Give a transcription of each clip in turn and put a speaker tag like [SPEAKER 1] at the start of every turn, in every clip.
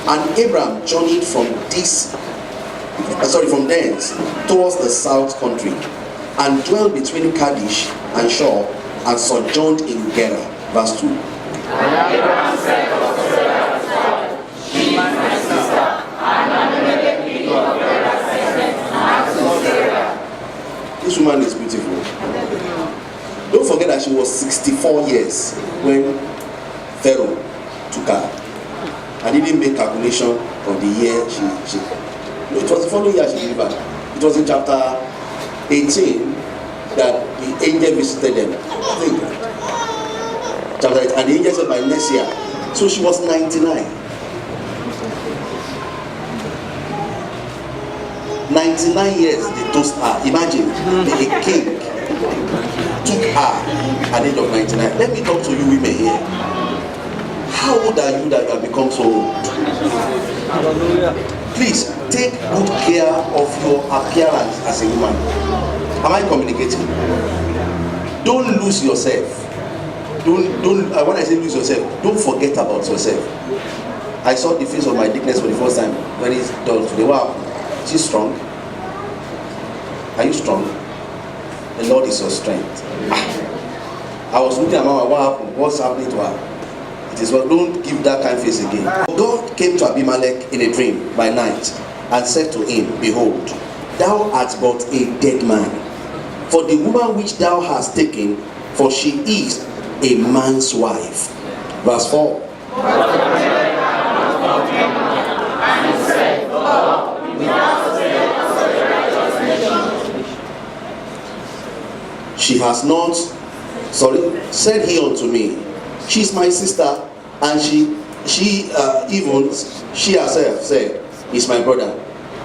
[SPEAKER 1] And Abraham journeyed from thence towards the south country, and dwelt between Kadesh and Shur, and sojourned in Gerar. Verse 2.
[SPEAKER 2] And Abraham said unto Sarah his wife, She is my sister, and Abimelech king of Gerar sent unto Sarah.
[SPEAKER 1] This woman is beautiful. Don't forget that she was 64 years when Pharaoh took her. I didn't make calculation of the year she it was the following year she delivered. It was in chapter 18 that the angel visited them. I think. Chapter 8, and the angel said by next year. So she was 99. 99 years they toast her. Imagine a king took her at the age of 99. Let me talk to you women here. How old are you that you have become so old? Please take good care of your appearance as a woman. Am I communicating? Don't lose yourself. When I say lose yourself, don't forget about yourself. I saw the face of my dickness for the first time when it's done today. Wow, she's strong. Are you strong? The Lord is your strength. I was looking at Mama, what happened? What's happening to her? It is well, don't give that kind of face again. God came to Abimelech in a dream by night and said to him, Behold, thou art but a dead man. For the woman which thou hast taken, for she is a man's wife. Verse 4. She has not, said he unto me, she is my sister, and she herself said, is my brother.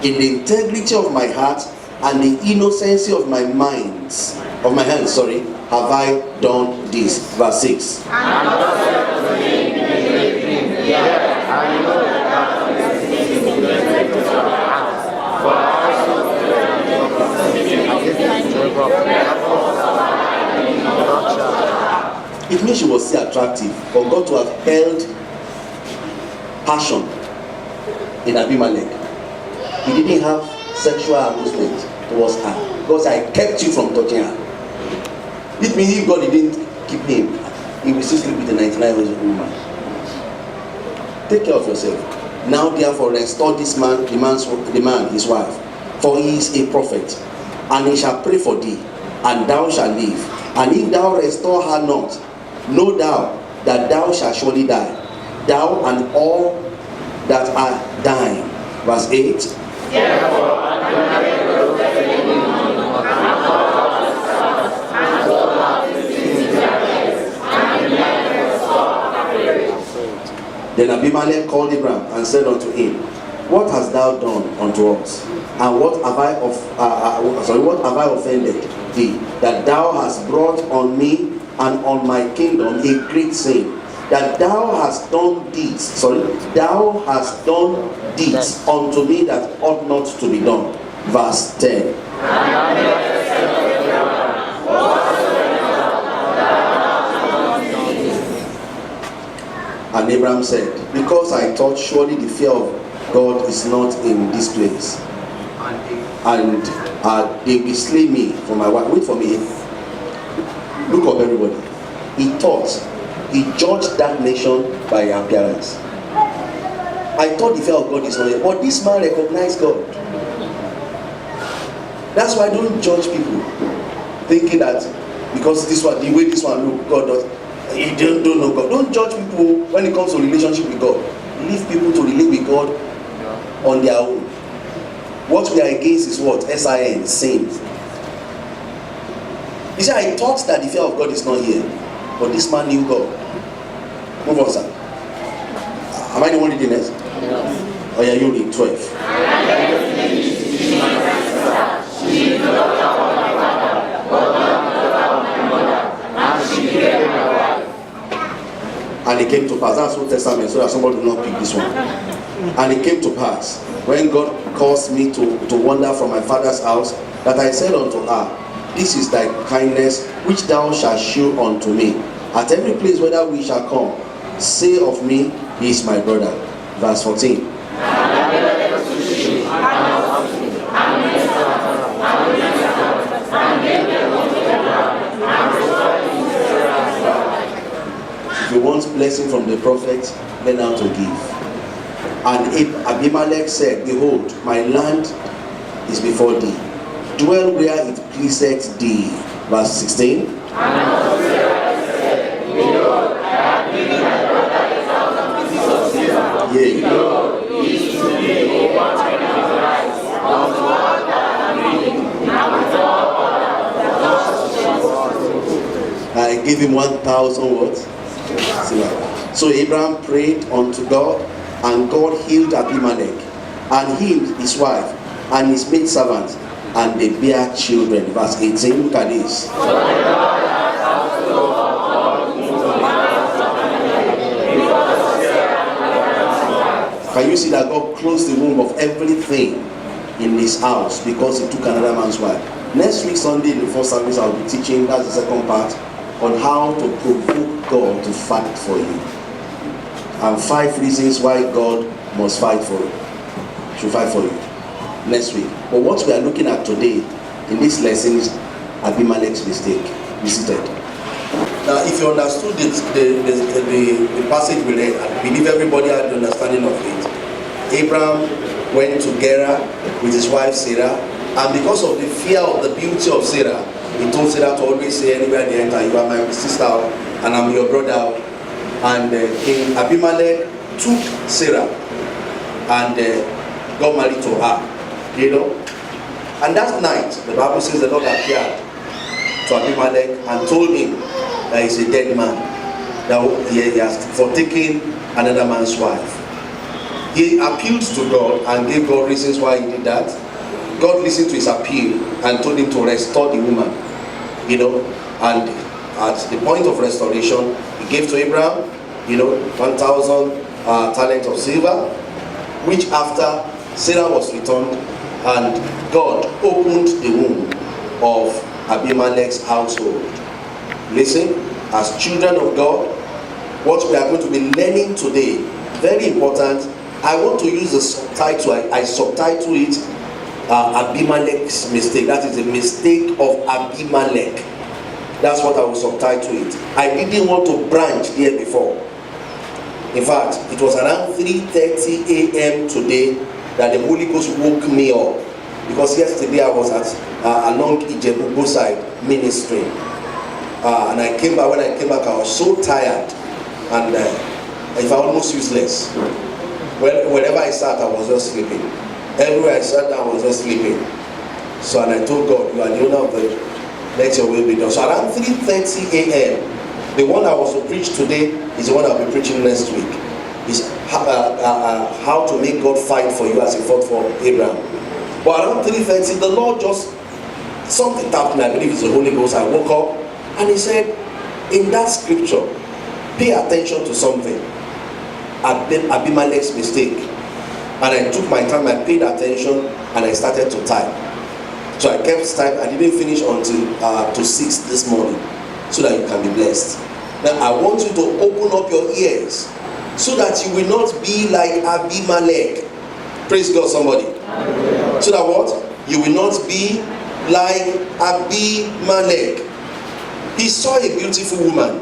[SPEAKER 1] In the integrity of my heart and the innocency of my hands, have I done this. Verse 6. And God said unto me in a dream, Yea, I know that thou hast taken the integrity of my heart, for I saw the it means she was still attractive, for God to have held passion in Abimelech. He didn't have sexual amusement towards her. God said, I kept you from touching her. It means if God didn't keep him, he will still sleep with a 99-year-old woman. Take care of yourself. Now therefore restore this man, the man, his wife, for he is a prophet, and he shall pray for thee, and thou shalt live. And if thou restore her not, know thou that thou shalt surely die, thou and all that are dying. Verse 8. Therefore, then Abimelech called Abraham and said unto him, What hast thou done unto us? And what have I offended thee, that thou hast brought on me and on my kingdom a great sin, that thou hast done deeds unto me that ought not to be done. Verse 10. And Abraham said, Because I thought surely the fear of God is not in this place, and they will slay me for my wife. Wait for me. Look up, everybody. He judged that nation by appearance. I thought the fear of God is not here, but this man recognized God. That's why I don't judge people thinking that because this one, the way this one look, God does. You don't know God. Don't judge people when it comes to relationship with God. Leave people to relate with God on their own. What we are against is what? SIN, sin. You see, I thought that the fear of God is not here, but this man knew God. Move on, sir. Am I the one reading this? Oh yeah, you read 12. And it came to pass, that's Old Testament, so that somebody will not pick this one. And it came to pass, when God caused me to wander from my father's house, that I said unto her, This is thy kindness, which thou shalt shew unto me. At every place whether we shall come, say of me, He is my brother. Verse 14. If you want blessing from the prophet, learn how to give. And Abimelech said, behold, my land is before thee. Dwell where it pleaseth thee. Verse 16. I gave him 1,000 what? Silver. So Abraham prayed unto God, and God healed Abimelech, and him, his wife, and his maidservant, and they bear children. Verse 18. Look at this. Can you see that God closed the womb of everything in his house because he took another man's wife? Next week Sunday in the first service I'll be teaching, that's the second part, on how to provoke God to fight for you. And 5 reasons why God must fight for you. Should fight for you. Next week. But what we are looking at today in this lesson is Abimelech's mistake. Visited. Now, if you understood the passage we read, I believe everybody had the understanding of it. Abraham went to Gerar with his wife Sarah, and because of the fear of the beauty of Sarah, he told Sarah to always say, anywhere they enter, you are my sister and I'm your brother. And King Abimelech took Sarah and got married to her. You know? And that night, the Bible says the Lord appeared to Abimelech and told him that he's a dead man, that he has forsaken another man's wife. He appealed to God and gave God reasons why he did that. God listened to his appeal and told him to restore the woman. You know, and at the point of restoration, he gave to Abraham, 1,000 talents of silver, which after Sarah was returned, and God opened the womb of Abimelech's household. Listen, as children of God, what we are going to be learning today, very important. I want to use the subtitle, I subtitle it Abimelech's mistake. That is the mistake of Abimelech. That's what I will subtitle it. I didn't want to branch there before. In fact, it was around 3:30 a.m. today that the Holy Ghost woke me up, because yesterday I was at along Ijebu side ministry, and I came back. When I came back, I was so tired, and I felt almost useless. Well, wherever I sat, I was just sleeping. Everywhere I sat down, I was just sleeping. So, and I told God, you are the owner of the, let your will be done. So around 3:30 a.m., the one I was to preach today is the one I'll be preaching next week. Is how to make God fight for you as he fought for Abraham. But around 3:30, the Lord just, something tapped me, I believe it's the Holy Ghost. I woke up and he said, in that scripture, pay attention to something. Abimelech's mistake. And I took my time, I paid attention, and I started to type. So I kept typing. I didn't finish until to 6 this morning, so that you can be blessed. Now I want you to open up your ears so that you will not be like Abimelech. Praise God, somebody. So that what? You will not be like Abimelech. He saw a beautiful woman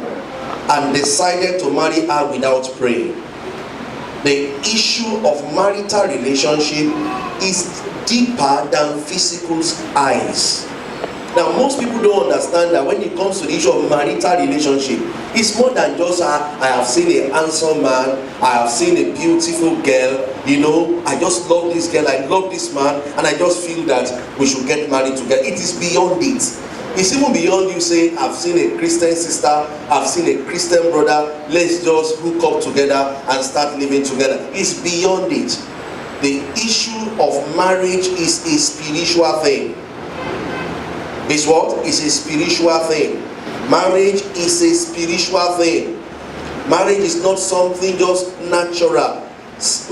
[SPEAKER 1] and decided to marry her without praying. The issue of marital relationship is deeper than physical eyes. Now, most people don't understand that when it comes to the issue of marital relationship, it's more than just I have seen a handsome man, I have seen a beautiful girl, I just love this girl, I love this man, and I just feel that we should get married together. It is beyond it. It's even beyond you saying, I've seen a Christian sister, I've seen a Christian brother, let's just hook up together and start living together. It's beyond it. The issue of marriage is a spiritual thing. It's what? It's a spiritual thing. Marriage is a spiritual thing. Marriage is not something just natural.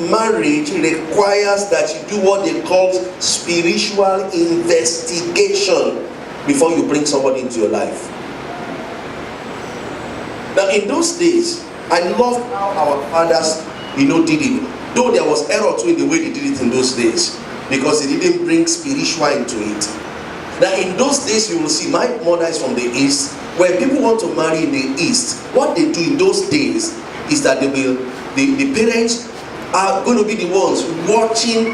[SPEAKER 1] Marriage requires that you do what they call spiritual investigation before you bring somebody into your life. Now in those days, I love how our fathers, did it. Though there was error too in the way they did it in those days, because they didn't bring spiritual into it. Now in those days, you will see, my mother is from the east. When people want to marry in the east, what they do in those days is that the parents are going to be the ones watching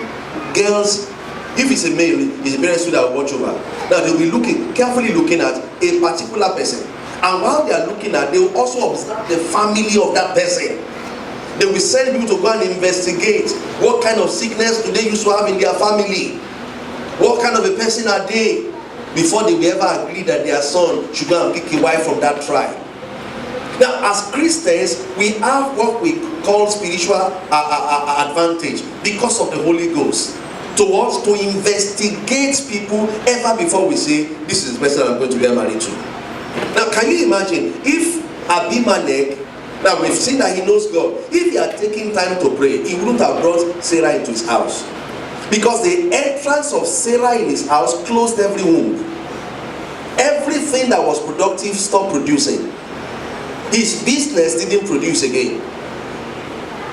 [SPEAKER 1] girls. If it's a male, it's the parents who that watch over. Now they'll be carefully looking at a particular person, and while they are looking at, they will also observe the family of that person. They will send people to go and investigate what kind of sickness do they used to have in their family, what kind of a person are they, before they will ever agree that their son should go and pick a wife from that tribe. Now, as Christians, we have what we call spiritual advantage because of the Holy Ghost. Towards to investigate people ever before we say, this is the person I'm going to get married to. Now, can you imagine if Abimelech, now we've seen that he knows God, if he had taken time to pray, he wouldn't have brought Sarah into his house. Because the entrance of Sarah in his house closed every womb. Everything that was productive stopped producing. His business didn't produce again.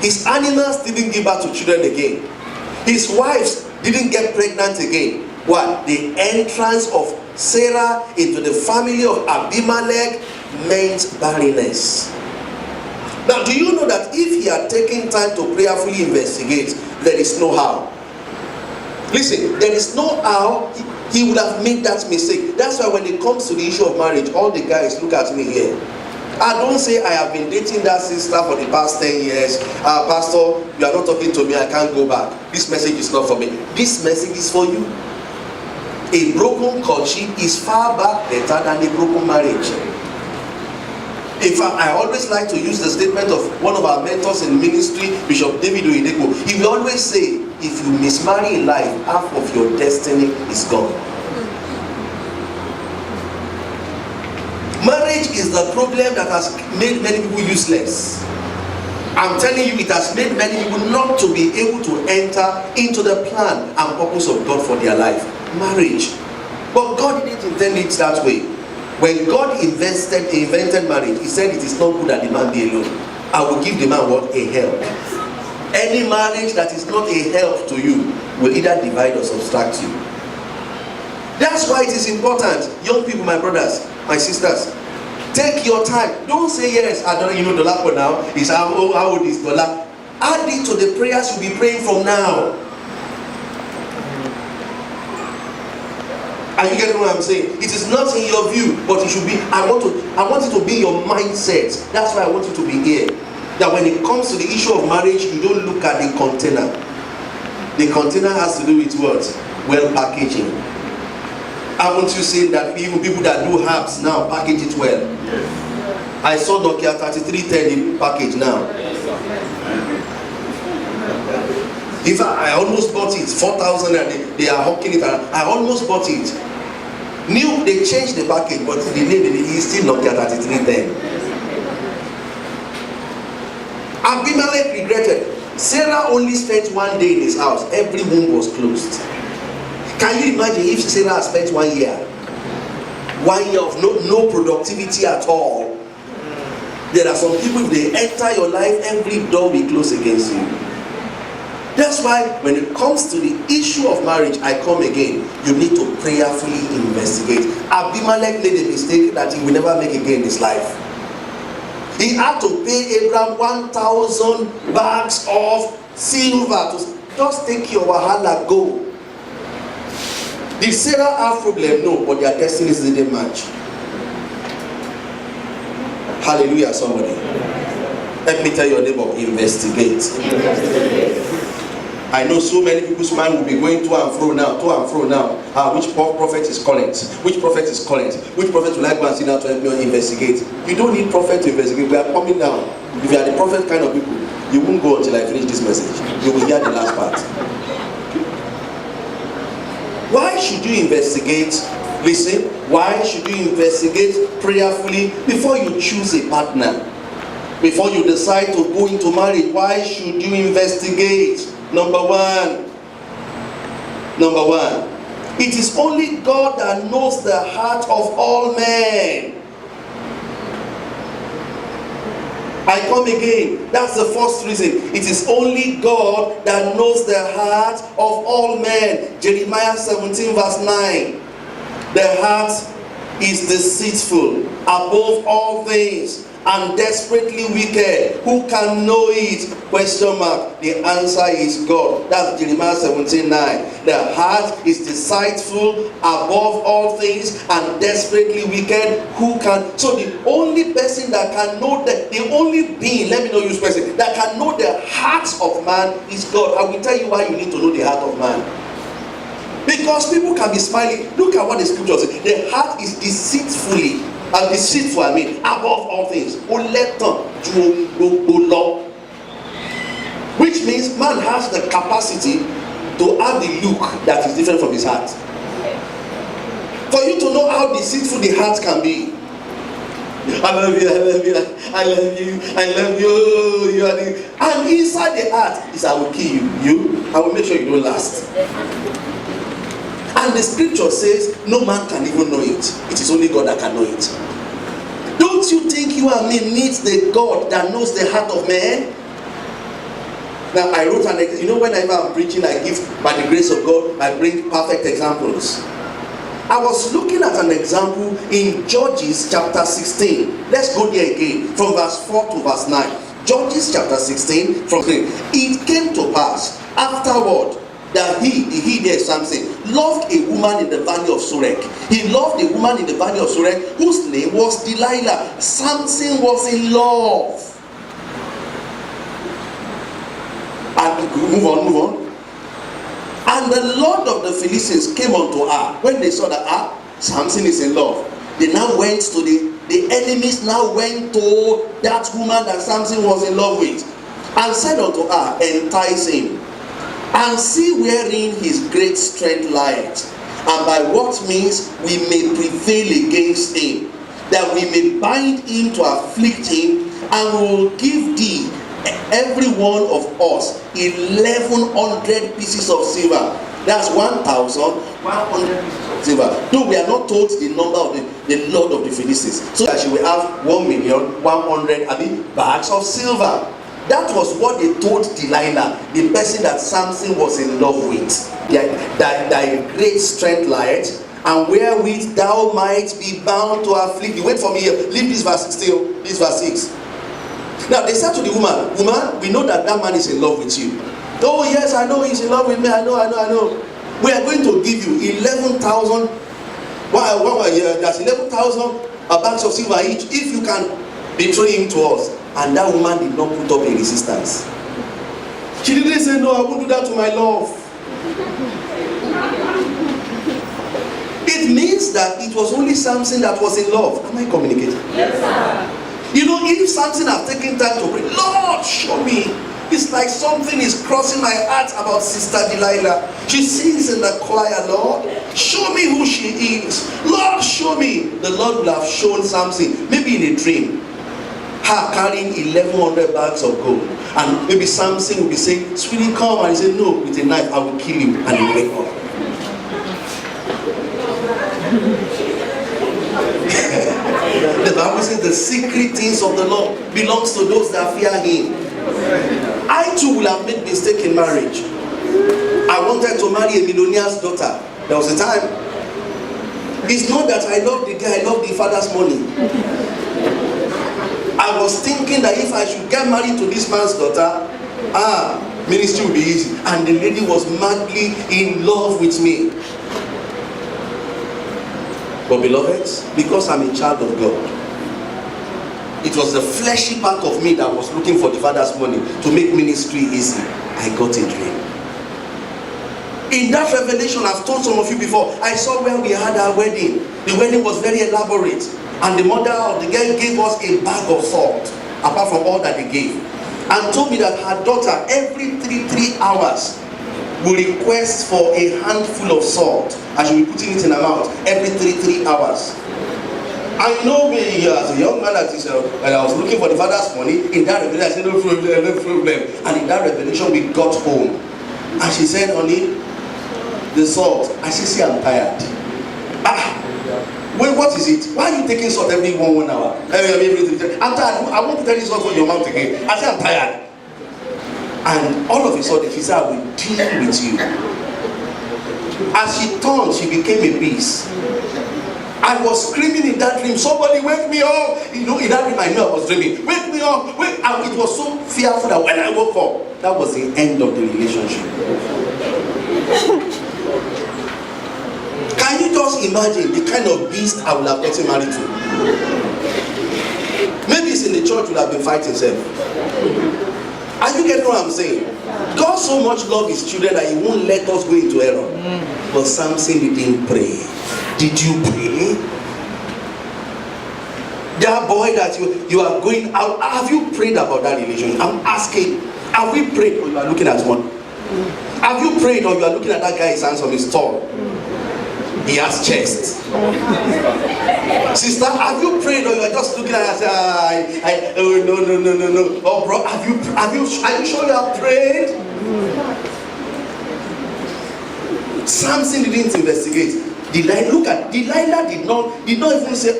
[SPEAKER 1] His animals didn't give birth to children again. His wives didn't get pregnant again. What? The entrance of Sarah into the family of Abimelech meant barrenness. Now, do you know that if he had taken time to prayerfully investigate, there is no how? Listen, there is no how he would have made that mistake. That's why when it comes to the issue of marriage, all the guys look at me here. I don't say I have been dating that sister for the past 10 years. Pastor, you are not talking to me, I can't go back. This message is not for me. This message is for you. A broken courtship is far back better than a broken marriage. In fact, I always like to use the statement of one of our mentors in ministry, Bishop David Oyedepo. He will always say, if you mismarry in life, half of your destiny is gone. Marriage is the problem that has made many people useless. I'm telling you, it has made many people not to be able to enter into the plan and purpose of God for their life. Marriage. But God didn't intend it that way. When God invented marriage, he said it is not good that the man be alone. I will give the man what? A help. Any marriage that is not a help to you will either divide or subtract you. That's why it is important, young people, my brothers, my sisters, take your time. Don't say yes, I don't know, dollar for now. Is how old is dollar? Add it to the prayers you'll be praying from now. Are you getting what I'm saying? It is not in your view, but it should be. I want it to be your mindset. That's why I want you to be here. That when it comes to the issue of marriage, you don't look at the container. The container has to do with what? Well packaging. Haven't you seen that even people that do herbs now package it well? Yes. I saw Nokia 3310 package now. In fact, I almost bought it. 4,000 and they are hawking it. I almost bought it. New, they changed the package, but the name is still Nokia 3310. Abimelech regretted. Sarah only spent 1 day in his house. Every womb was closed. Can you imagine if Sarah spent 1 year? 1 year of no productivity at all. There are some people, if they enter your life, every door will close against you. That's why when it comes to the issue of marriage, I come again, you need to prayerfully investigate. Abimelech made a mistake that he will never make again in his life. He had to pay Abraham 1,000 bags of silver to just take your wahala, go. Did Sarah have problem? No, but their destinies didn't match. Hallelujah, somebody. Let me tell your neighbor, investigate. I know so many people's mind will be going to and fro now. Which prophet is current? Which prophet is current? Which prophet will I go and sit down to help me investigate? You don't need prophet to investigate. We are coming down. If you are the prophet kind of people, you won't go until I finish this message. You will hear the last part. Why should you investigate? Listen, why should you investigate prayerfully before you choose a partner? Before you decide to go into marriage, why should you investigate? Number one, it is only God that knows the heart of all men. I come again. That's the first reason. It is only God that knows the heart of all men. Jeremiah 17 verse 9. The heart is deceitful above all things and desperately wicked. Who can know it? Question mark. The answer is God. That's Jeremiah 17:9. The heart is deceitful above all things and desperately wicked. Who can? So the only person that can know the only being, let me not use person, that can know the heart of man is God. I will tell you why you need to know the heart of man. Because people can be smiling. Look at what the scripture says. The heart is deceitfully and deceitful, above all things. Which means man has the capacity to have the look that is different from his heart. For you to know how deceitful the heart can be. I love you, I love you, I love you, I love you, you are the... And inside the heart is, I will kill you. I will make sure you don't last. And the scripture says, no man can even know it. It is only God that can know it. Don't you think you and me need the God that knows the heart of man? Now, I wrote whenever I'm preaching, I give, by the grace of God, I bring perfect examples. I was looking at an example in Judges chapter 16. Let's go there again, from verse 4 to verse 9. Judges chapter 16, from 3. It came to pass, afterward, that he there, Samson, loved a woman in the valley of Sorek. He loved a woman in the valley of Sorek whose name was Delilah. Samson was in love. And move on. And the Lord of the Philistines came unto her. When they saw that Samson is in love, they now went to the enemies now went to that woman that Samson was in love with, and said unto her, entice him, and see wherein his great strength lieth, and by what means we may prevail against him, that we may bind him to afflict him, and we will give thee every one of us 1,100 pieces of silver. That's 1,100 pieces of silver. Though we are not told the number of the Lord of the Philistines, so that she will have 1,100,000 bags of silver. That was what they told Delilah, the person that Samson was in love with. Thy great strength lieth, and wherewith thou might be bound to afflict. You wait for me here. Leave this verse 16, this verse 6. Now they said to the woman, we know that man is in love with you. Oh yes, I know he's in love with me. I know. We are going to give you 11,000. That's 11,000 bags of silver each if you can betray him to us. And that woman did not put up a resistance. She didn't say, no, I won't do that to my love. It means that it was only Samson that was in love. Am I communicating?
[SPEAKER 2] Yes, sir.
[SPEAKER 1] If Samson had taken time to pray, Lord, show me. It's like something is crossing my heart about Sister Delilah. She sings in the choir, Lord, show me who she is. Lord, show me. The Lord will have shown Samson, maybe in a dream, her carrying 1,100 bags of gold. And maybe Samson will be saying, sweetie, come. And he said, no, with a knife, I will kill you. And he will wake up. The Bible says the secret things of the Lord belongs to those that fear him. I too will have made mistake in marriage. I wanted to marry a millionaire's daughter. There was a time. It's not that I love the guy, I love the father's money. I was thinking that if I should get married to this man's daughter, ministry will be easy. And the lady was madly in love with me. But beloved, because I'm a child of God, it was the fleshy part of me that was looking for the father's money to make ministry easy. I got a dream. In that revelation, I've told some of you before, I saw where we had our wedding. The wedding was very elaborate. And the mother of the girl gave us a bag of salt, apart from all that they gave. And told me that her daughter, every three hours, will request for a handful of salt. And she'll be putting it in her mouth every three hours. I know me as a young man that is, and I was looking for the father's money. In that revelation, I said, no problem. And in that revelation, we got home. And she said, honey, the salt. I said, see, I'm tired. Wait, what is it? Why are you taking salt every 1 hour? I'm tired. I won't tell you salt from your mouth again. I say I'm tired. And all of a sudden, she said, I will deal with you. As she turned, she became a beast. I was screaming in that dream, somebody wake me up. You know, in that dream I knew I was dreaming. Wake me up, wake. And it was so fearful that when I woke up, that was the end of the relationship. Can you just imagine the kind of beast I would have gotten married to? Maybe it's in the church would have been fighting himself. Are you getting what I'm saying? God so much loved his children that he won't let us go into error. But Samson didn't pray. Did you pray? That boy that you are going out, have you prayed about that relationship? I'm asking, have we prayed or you are looking at one? Have you prayed or you are looking at that guy's hands on his tall? He has chest. Sister, have you prayed or you are just looking at it? Oh no. Oh bro, are you sure you have prayed? Samson didn't investigate. Delilah did not even say,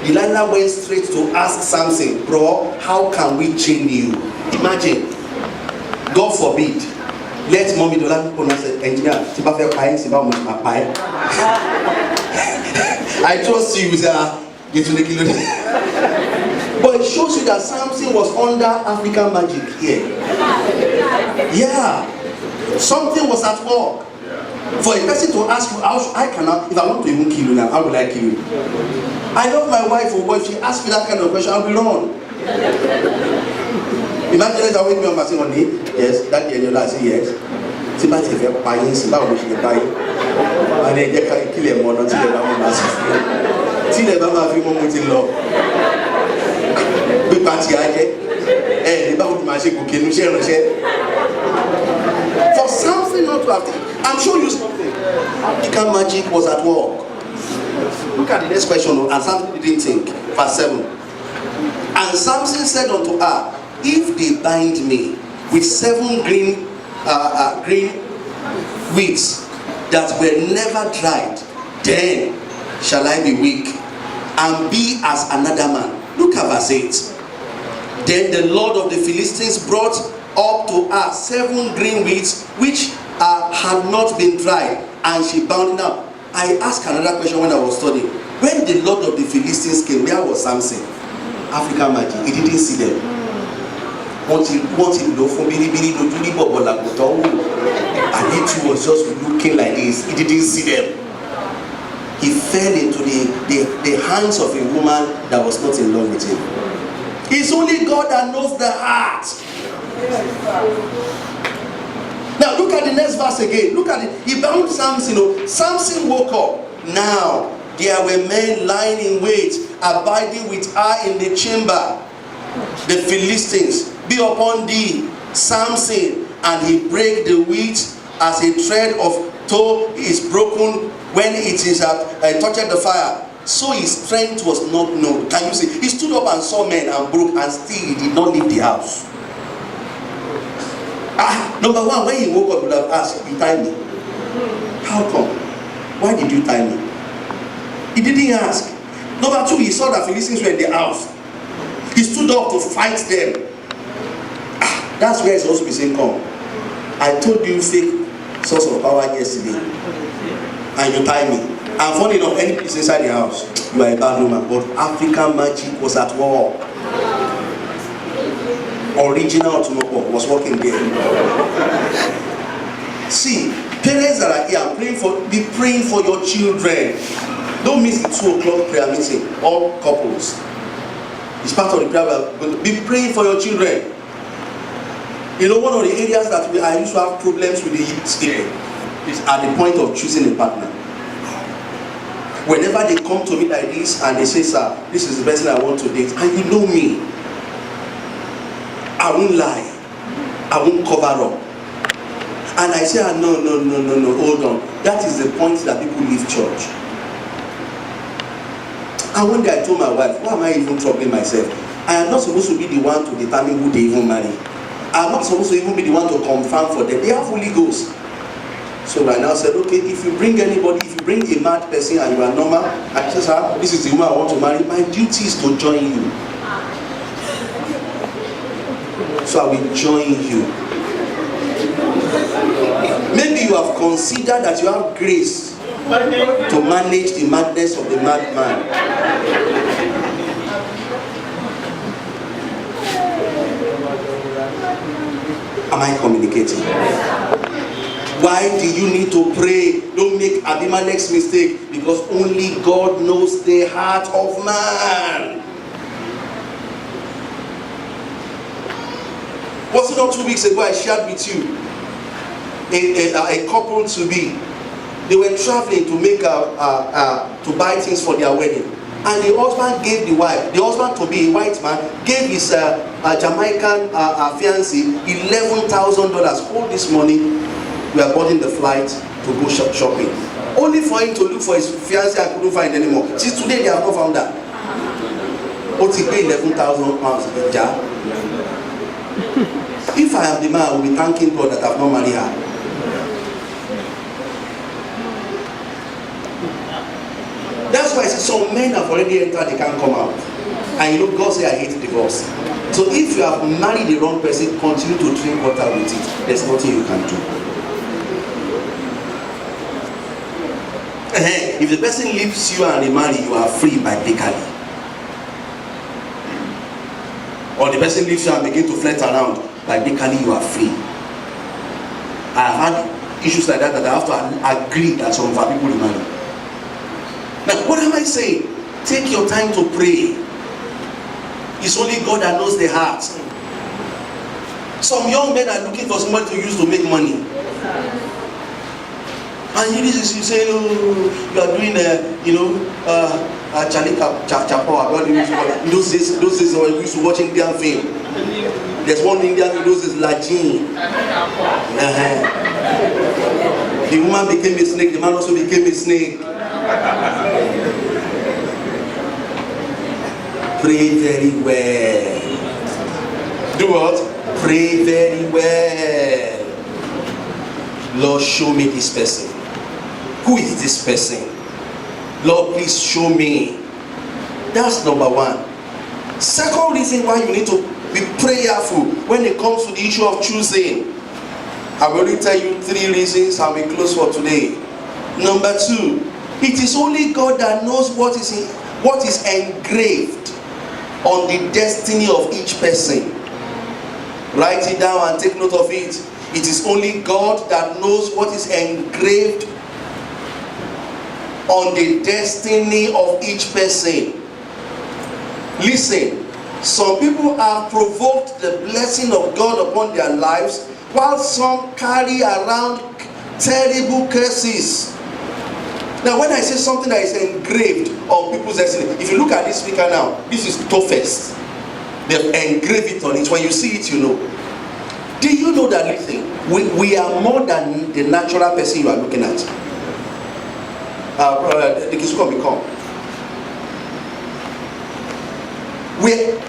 [SPEAKER 1] Delilah went straight to ask Samson, bro, how can we chain you? Imagine, God forbid, let mommy do that engineer. I trust you, get to the kilo. But it shows you that Samson was under African magic here. Yeah, something was at work. For a person to ask you, if I want to even kill you now, how will I kill you? I love my wife, but if she asks me that kind of question, I'll be wrong. Imagine if I wake me up and say, honey, yes, that day you say yes. See, but if you're buying, see, how much you buy. And then you can kill him or not, till the mama has till the mama feel more in love. Big party, the Bible magic cooking, for something not to have. I'm sure you something. African magic was at work. Look at the next question, and Samson didn't think. Verse 7. And Samson said unto her, if they bind me with 7 green weeds that were never dried, then shall I be weak and be as another man. Look at verse 8. Then the Lord of the Philistines brought up to her 7 green weeds which had not been dried, and she bound it up. I asked another question when I was studying. When the Lord of the Philistines came, where was Samson? African magic. He didn't see them. And he was just looking like this. He didn't see them. He fell into the hands of a woman that was not in love with him. It's only God that knows the heart. Now look at the next verse again. Look at it. He bound Samson. Samson woke up. Now there were men lying in wait, abiding with her in the chamber. The Philistines be upon thee, Samson, and he break the wheat as a thread of tow is broken when it is touched the fire. So his strength was not known. Can you see? He stood up and saw men and broke, and still he did not leave the house. Number one, when he woke up, he would have asked, you tied me? How come? Why did you tie me? He didn't ask. Number two, he saw that Philistines were in the house. He stood up to fight them. That's where it's also be saying, come. I told you fake source of power yesterday, and you tie me. And funny enough, any place inside the house, you are a bad woman. But African magic was at war. Original Otunoko was working there. See, parents that are here, be praying for your children. Don't miss the 2 o'clock prayer meeting. All couples. It's part of the prayer. Be praying for your children. You know, one of the areas that I used to have problems with the youth here is at the point of choosing a partner. Whenever they come to me like this and they say, sir, this is the person I want to date, and you know me, I won't lie, I won't cover up. And I say, no, hold on. That is the point that people leave church. And one day I told my wife, why am I even troubling myself? I am not supposed to be the one to determine who they even marry. I am not supposed to even be the one to confirm for them. They have Holy Ghost. So I now said, okay, if you bring anybody, if you bring a mad person and you are normal, I said, sir, this is the woman I want to marry, my duty is to join you. So I will join you. Maybe you have considered that you have grace to manage the madness of the madman. Am I communicating? Why do you need to pray? Don't make Abimelech's mistake, because only God knows the heart of man. Was it not 2 weeks ago I shared with you a couple to be? They were traveling to make to buy things for their wedding, and the husband gave the wife, the husband to be a white man, gave his Jamaican fiancée $11,000. Hold this money, we are boarding the flight to go shopping. Only for him to look for his fiancée and couldn't find anymore. Since today they have not found her. But he paid £11,000 in jar. If I am the man, I will be thanking God that I have not married her. That's why I say some men have already entered, they can't come out. And you know, God says I hate divorce. So if you have married the wrong person, continue to drink water with it. There's nothing you can do. If the person leaves you and remarry, you are free biblically. Or the person leaves you and begin to flirt around, biblically you are free. I have had issues like that I have to agree that some of our people remarry. Now, what am I saying? Take your time to pray. It's only God that knows the heart. Some young men are looking for somebody to use to make money. And you say, oh, you are doing, those days we used to watch Indian film. There's one Indian film, those is Lajin. The woman became a snake, the man also became a snake. Pray very well. Do what? Pray very well. Lord, show me this person. Who is this person? Lord, please show me. That's number one. Second reason why you need to be prayerful when it comes to the issue of choosing. I will only tell you 3 reasons and we close for today. Number 2, it is only God that knows what is engraved on the destiny of each person. Write it down and take note of it. It is only God that knows what is engraved on the destiny of each person. Listen, some people have provoked the blessing of God upon their lives, while some carry around terrible curses. Now, when I say something that is engraved on people's destiny, if you look at this speaker now, this is Tofest. They've engraved it on it. When you see it, you know. Do you know that, listen, we are more than the natural person you are looking at. The Kisuko become.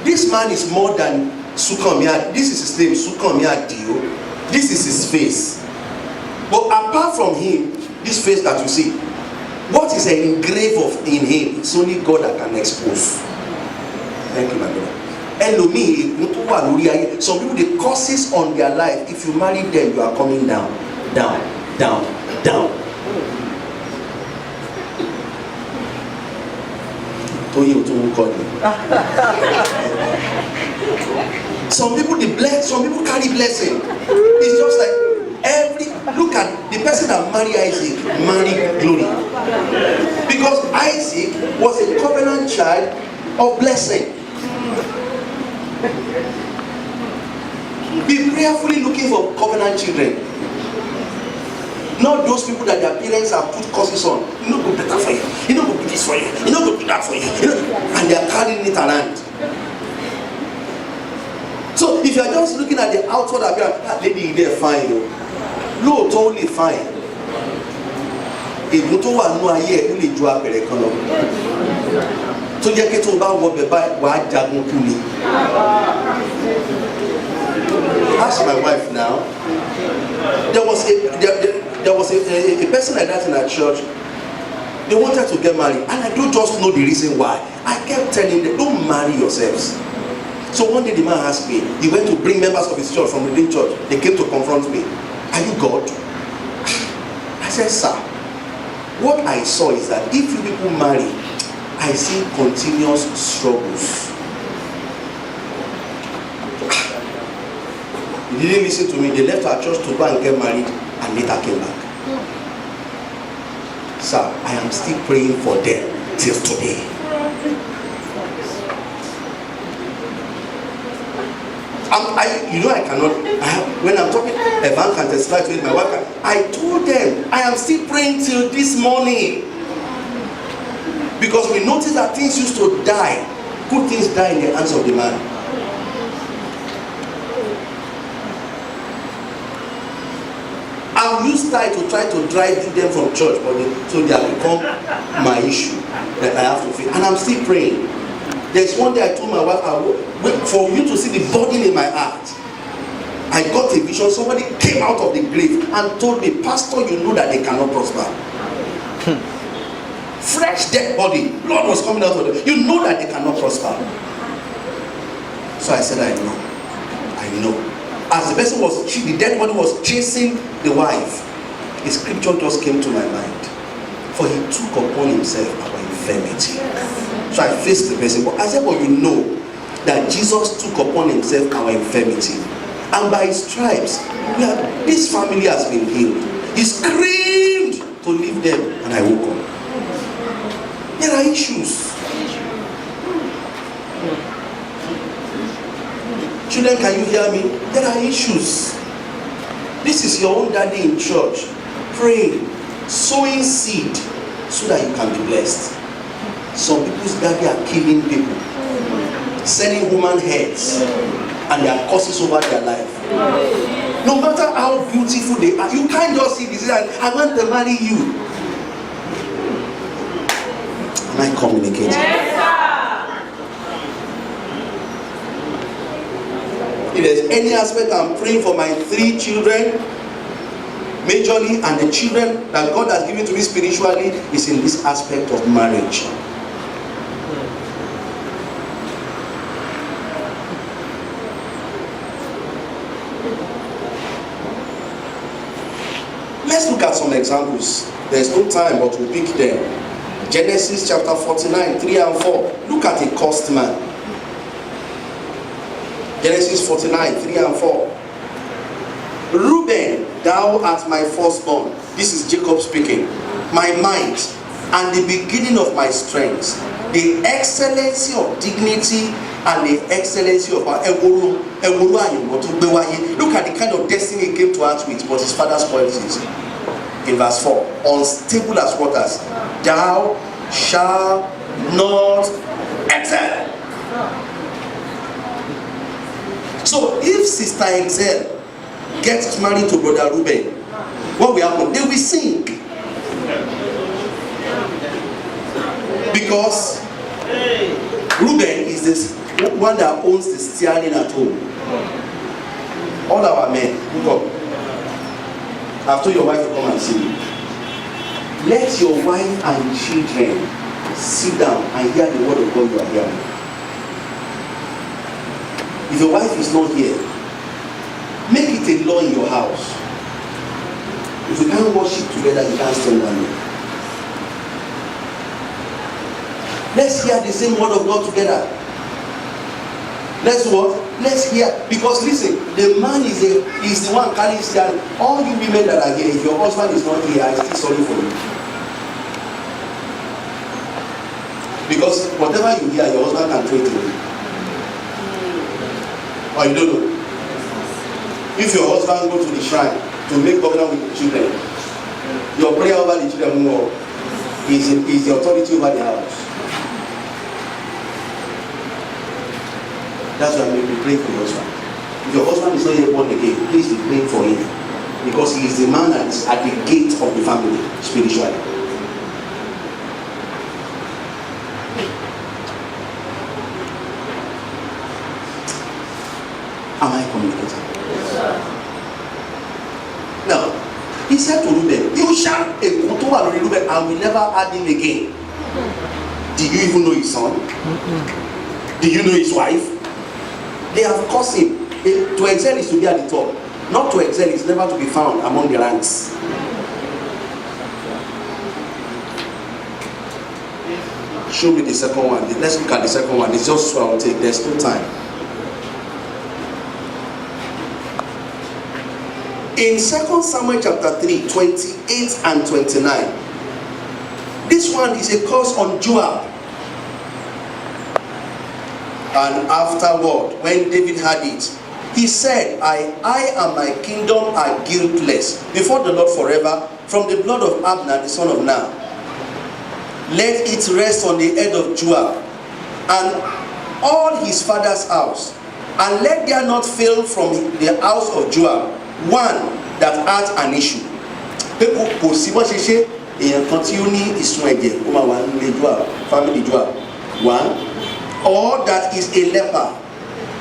[SPEAKER 1] This man is more than Sukamia. This is his name, Sukamia Dio. This is his face. But apart from him, this face that you see, what is engraved in him, it's only God that can expose. Thank you, my brother. Some people, the curses on their life, if you marry them, you are coming down, down, down, down. Some people some people carry blessing. It's just like look at the person that married Isaac, married glory. Because Isaac was a covenant child of blessing. Be prayerfully looking for covenant children. Not those people that their parents have put curses on. You know, go better for you. You know, go do this for you. You know, go do that for you. And they are carrying it around. So if you are just looking at the outward appearance, that lady there fine, no, totally fine. Ègún tó wà nínú ayé ẹ̀ ó lè ju apẹ̀rẹ̀ kan lọ. Tó jẹ́ kí tó bá wọ bẹ̀ báyìí wàá jagun kú ni. Ask my wife now. There was There was a person like that in our church. They wanted to get married, and I don't just know the reason why. I kept telling them, don't marry yourselves. So one day the man asked me, he went to bring members of his church from within church. They came to confront me. Are you God? I said, sir, what I saw is that if you people marry, I see continuous struggles. They didn't listen to me. They left our church to go and get married and later came back. Sir, I am still praying for them till today. I cannot. When I'm talking, Evan can testify to it, my wife. I told them I am still praying till this morning, because we noticed that things used to die. Good things die in the hands of the man. I'll use time to try to drive them from church, but so they have become my issue that I have to face, and I'm still praying. There's one day I told my wife, I will wait for you to see the burden in my heart. I got a vision. Somebody came out of the grave and told me, Pastor, you know that they cannot prosper. Fresh dead body, blood was coming out of them. You know that they cannot prosper. So I said, I know. As the person was, the dead body was chasing the wife, a scripture just came to my mind. For he took upon himself our infirmity. So I faced the person. But I said, well, you know that Jesus took upon himself our infirmity. And by his stripes, this family has been healed. He screamed to leave them, and I woke up. There are issues. Children, can you hear me? There are issues. This is your own daddy in church, praying, sowing seed so that you can be blessed. Some people's daddy are killing people, selling human heads, and there are curses over their life. No matter how beautiful they are, you can't just see this and I want to marry you. Am I communicating?
[SPEAKER 2] Yes,
[SPEAKER 1] sir. If there's any aspect, I'm praying for my 3 children, majorly, and the children that God has given to me spiritually is in this aspect of marriage. Let's look at some examples. There's no time, but we'll pick them. Genesis chapter 49, 3 and 4. Look at a cursed man. Genesis 49, 3 and 4. Reuben, thou art my firstborn. This is Jacob speaking. My might and the beginning of my strength, the excellency of dignity and the excellency of our Eguru. Look at the kind of destiny he came to earth with, but his father spoiled it. In verse 4, unstable as waters, thou shalt not excel. So if Sister Excel gets married to Brother Reuben, what will happen? They will sink. Because Reuben is this one that owns the steering at home. All our men, look up. I've told your wife to come and see me. Let your wife and children sit down and hear the word of God you are hearing. If your wife is not here, make it a law in your house. If you can't worship together, you can't stand alone. Let's hear the same word of God together. Let's what? Let's hear. Because listen, the man is the one carrying stand. All you women that are here, if your husband is not here, I'm still sorry for you. Because whatever you hear, your husband can trade you. Or you don't know. If your husband go to the shrine to make covenant with the children, your prayer over the children is the authority over the house. That's why we pray for your husband. If your husband is not yet born again, please be praying for him. Because he is the man that is at the gate of the family spiritually. Am I communicating? Now, He said to Reuben, you shall Reuben, and will never add him again. Did you even know his son? Did you know his wife? They have caused him. To excel is to be at the top. Not to excel is never to be found among the ranks. Show me the second one. Let's look at the second one. It's just what I'll take. There's no time. In 2 Samuel chapter 3, 28 and 29, this one is a curse on Joab. And afterward, when David had it, he said, I and my kingdom are guiltless before the Lord forever, from the blood of Abner, the son of Ner. Let it rest on the head of Joab and all his father's house, and let there not fail from the house of Joab one that hath an issue. Kò sí bó ṣe ṣe èèyàn kan tí ó ní ìsun ẹ̀jẹ̀ kó máa wà nílé Joab, family Joab. One, or that is a leper,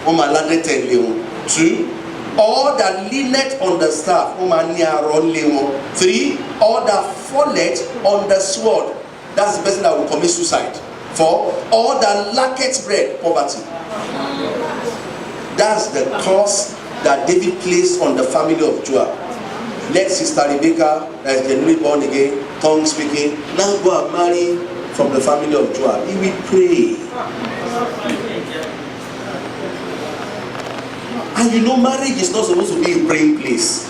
[SPEAKER 1] ó máa ládé tẹ̀lé wọn. Two, or that leaneth on the staff, ó máa ní arọ lé wọn. Three, or that falleth on the sword, that's the person that will commit suicide. Four, or that lacketh bread, poverty. That's the curse that David placed on the family of Joab. Let Sister Rebecca, that is genuinely born again, tongue speaking, now go and marry from the family of Joab. He will pray. And you know, marriage is not supposed to be a praying place,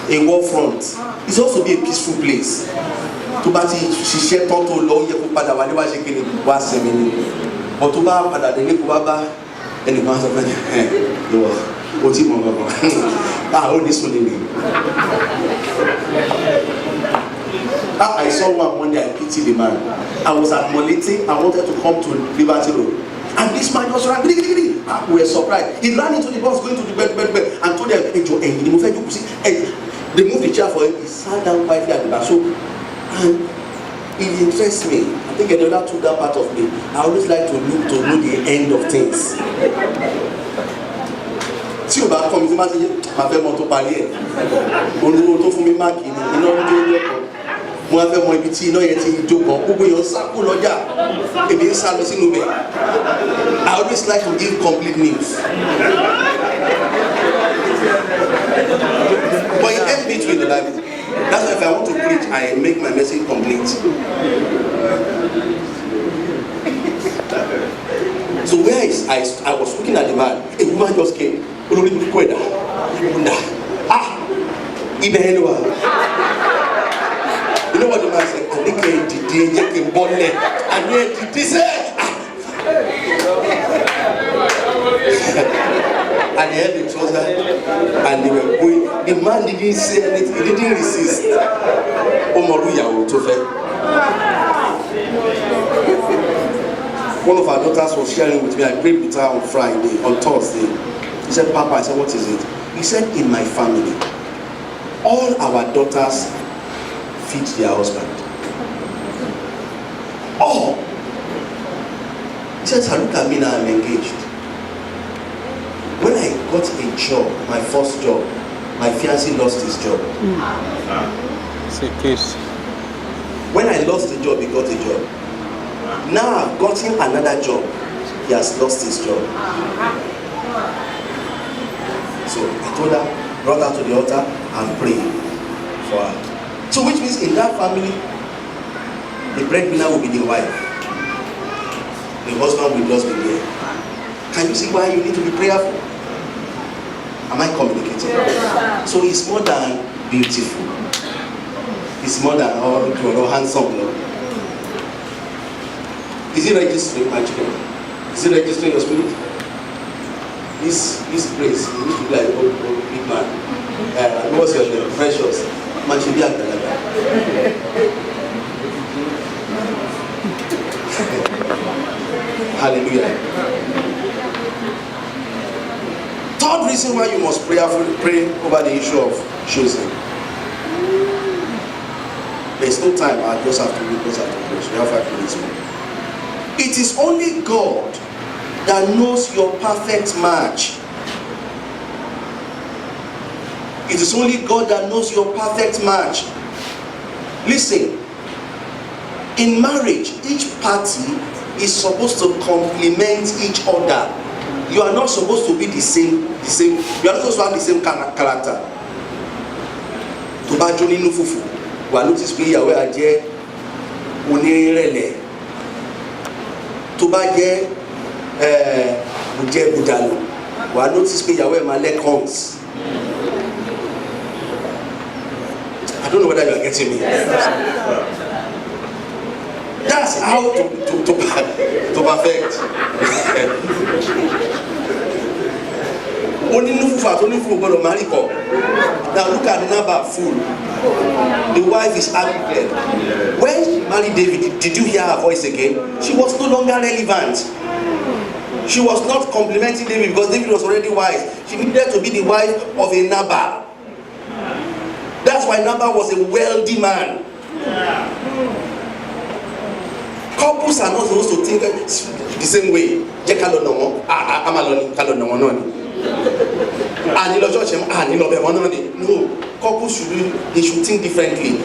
[SPEAKER 1] a war front. It's supposed to be a peaceful place. To bá ti ṣiṣẹ́ tán tó lọ yẹ kó padà wá ní wá ṣe kí ni wá sinmi ni. But tó bá padà dé ní kó bá bá ẹnìkan sọ fún ẹ ìwọ o ti mọ gbọgbọ ó ní sùn nínú. I saw one day, I pitied the man. I was admoniting, I wanted to come to Liberty Road. And this man just ran, we were surprised. He ran into the bus, going to the bed, and told them, they moved the chair for him. He sat down quietly at the back. So, and it interests me. I think another took that part of me. I always like to know the end of things. Tí o bá kọ́ mi tí má ti yé máa fẹ́ mọ tó parí ẹ̀ olówó tó fún mi máàkì ni iná ń jó lẹ́kọ̀ọ́ mo máa fẹ́ mọ ibi tí iná yẹn ti jó kan gbogbo èèyàn sá kó lọ́jà èmi ń sá lọ sínú bẹ̀. I always like to give complete news. But it ends between the Bible. That's why if I want to preach, I make my message complete. So where is I was looking at the man, a woman just came. Ibẹ̀ ẹni wa. You know what the man said? Àníkẹ́ ìdìdí ẹ̀jẹ̀ kì í bọ́lẹ̀. Àní ìdìdí sẹ́. And they had the trouser and they were going. The man didn't say anything. He didn't resist. Omoru ìyàwó tó fẹ́. One of our daughters was sharing with me. I prayed with her on Friday, on Thursday. He said, Papa, I said, what is it? He said, in my family, all our daughters feed their husband. All. He said, look at me now, I'm engaged. When I got a job, my first job, my fiancé lost his job.
[SPEAKER 3] It's a case.
[SPEAKER 1] When I lost the job, he got a job. Now I've gotten another job. He has lost his job. So I told her, brought her to the altar and prayed for her. So which means in that family, the breadwinner will be the wife. The husband will just be there. Can you see why you need to be prayerful? Am I communicating? So it's more than beautiful. It's more than all handsome. No? Is it registering my children? Is it registering your spirit? This praise, you need to be like old big man. What's your name? Precious. Man should be at the level. Hallelujah. Third reason why you must pray over the issue of choosing. There's no time. I just have to read, just have to close. We have 5 minutes more. It is only God that knows your perfect match. It is only God that knows your perfect match. Listen, in marriage, each party is supposed to complement each other. You are not supposed to be the same. You are not supposed to have the same character. To bá jó nínú fùfù, wà notice pé ìyàwó ẹ̀ jẹ́ onírẹ̀lẹ̀. Tó bá jẹ́ bùjẹ́bùdàlù, wà notice pé ìyàwó ẹ̀ máa lẹ́kọ̀ọ́ns. I don't know whether you are getting me. That's how to perfect. Only no food, only food going to marry for. Now look at the number full. The wife is Abigail. When she married David, did you hear her voice again? She was no longer relevant. She was not complimenting David because David was already wise. She needed to be the wife of a Nabal. That's why Nabal was a wealthy man. Couples are not supposed to think the same way. No, couples should think differently.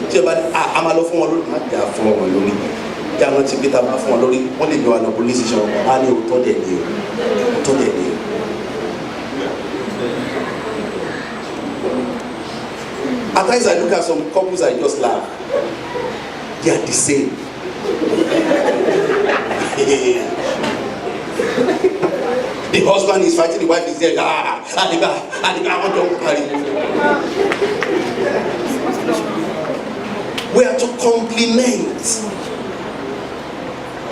[SPEAKER 1] At times I look at some couples, I just laugh. They are the same. The husband is fighting, the wife is there. We are to complement.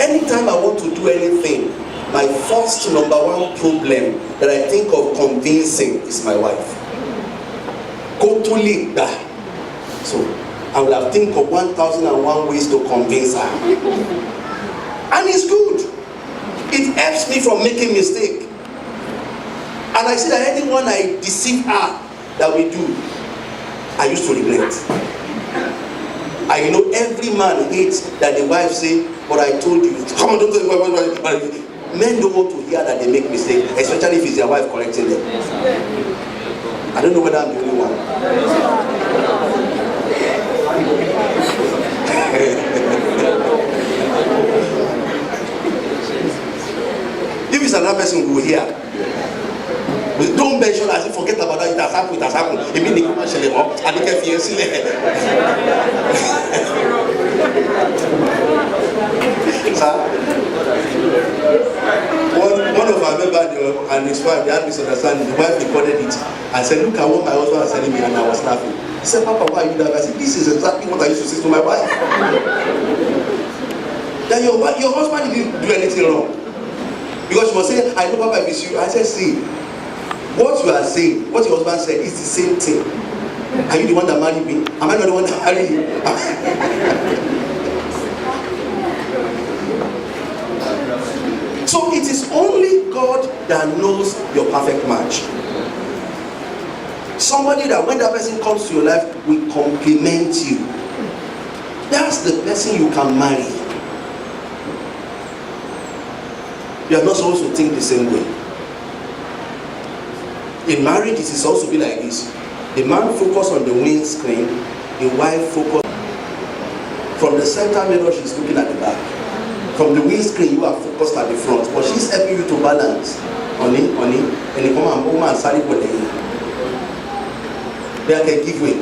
[SPEAKER 1] Anytime I want to do anything, my first number one problem that I think of convincing is my wife. Go to lead that. So I will have think of 1,001 ways to convince her. And it's good. It helps me from making mistake. And I see that anyone I deceive her that we do, I used to regret. I know every man hates that the wife say, but I told you, come on, don't tell me. Men don't want to hear that they make mistake, especially if it's their wife correcting them. I don't know whether I'm the only one. If it's another person who will hear, don't mention as if forget about that. It has happened. It has happened. It means you can't share it up. And you can feel it. One of our members and his wife, they had misunderstanding. The wife recorded it and said, "Look at what my husband was telling me," and I was laughing. He said, "Papa, why are you laughing?" I said, "This is exactly what I used to say to my wife. That your husband didn't do anything wrong." Because she was saying, "I know, Papa, if it's you." I said, "See, what you are saying, what your husband said is the same thing. Are you the one that married me? Am I not the one that married you?" So it is only God that knows your perfect match. Somebody that when that person comes to your life will compliment you. That's the person you can marry. You are not supposed to think the same way. In marriage, it is also be like this. The man focus on the windscreen, the wife focus from the center mirror, she's looking at the back. From the windscreen, you are focused at the front, but she's helping you to balance. And the woman started with the they can give way.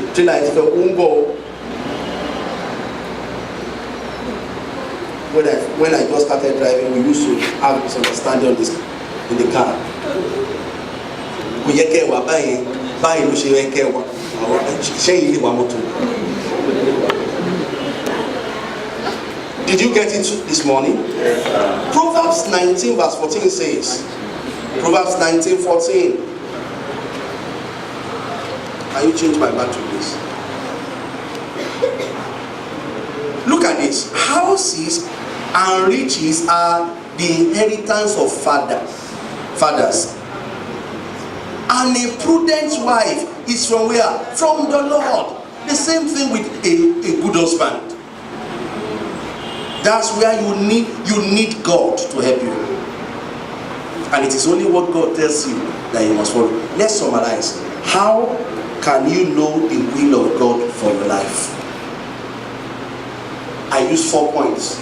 [SPEAKER 1] When I just started driving, we used to have this understanding on this in the car. Did you get it this morning? Yes, Proverbs 19 verse 14 says, Proverbs 19:14. Can you change my battery, please? Look at this. Houses and riches are the inheritance of fathers. And a prudent wife is from where? From the Lord. The same thing with a good husband. That's where you need God to help you. And it is only what God tells you that you must follow. Let's summarize. How can you know the will of God for your life? I use 4 points.